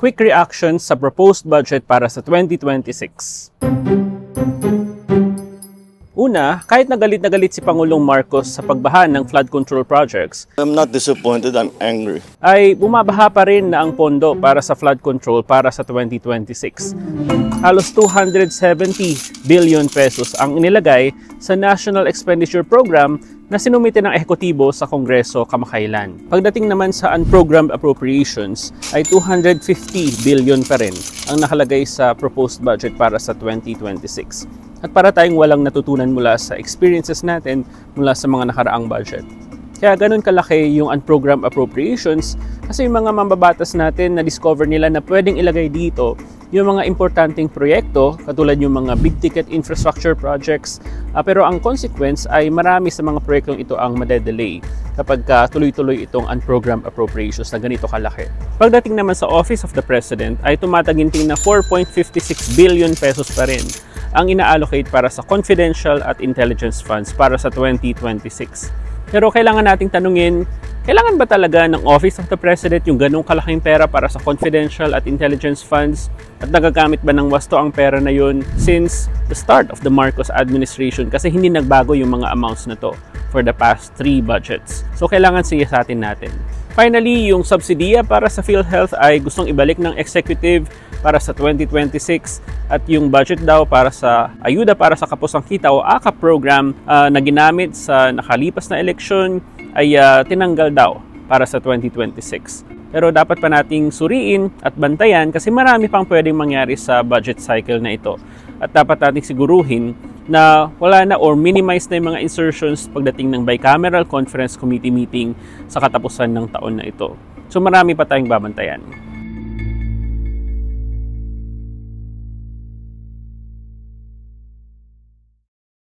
quick reactions sa proposed budget para sa 2026. Una, kahit na galit si Pangulong Marcos sa pagbaha ng flood control projects, I'm not disappointed, I'm angry. ay bumabaha pa rin na ang pondo para sa flood control para sa 2026. Halos 270 billion pesos ang inilagay sa National Expenditure Program na sinumite ng ehekutibo sa Kongreso kamakailan. Pagdating naman sa unprogrammed appropriations ay 250 billion pa rin ang nakalagay sa proposed budget para sa 2026. At para tayong walang natutunan mula sa experiences natin mula sa mga nakaraang budget. Kaya ganun kalaki yung unprogrammed appropriations kasi yung mga mambabatas natin na discover nila na pwedeng ilagay dito yung mga importanteng proyekto katulad yung mga big ticket infrastructure projects, pero ang consequence ay marami sa mga proyektong ito ang madedelay kapag tuloy-tuloy itong unprogrammed appropriations na ganito kalaki. Pagdating naman sa Office of the President ay tumataginting na 4.56 billion pesos pa rin ang ina-allocate para sa confidential at intelligence funds para sa 2026. Pero kailangan nating tanungin, kailangan ba talaga ng Office of the President yung ganong kalaking pera para sa confidential at intelligence funds? At nagagamit ba ng wasto ang pera na yun since the start of the Marcos administration? Kasi hindi nagbago yung mga amounts na to for the past 3 budgets. So kailangan siyasatin natin. Finally, yung subsidiya para sa PhilHealth ay gustong ibalik ng executive para sa 2026 at yung budget daw para sa ayuda para sa kapusang kita o AKAP program na ginamit sa nakalipas na eleksyon ay tinanggal daw para sa 2026. Pero dapat pa nating suriin at bantayan kasi marami pang pwedeng mangyari sa budget cycle na ito. At dapat nating siguruhin na wala na or minimize na yung mga insertions pagdating ng bicameral conference committee meeting sa katapusan ng taon na ito. So marami pa tayong babantayan.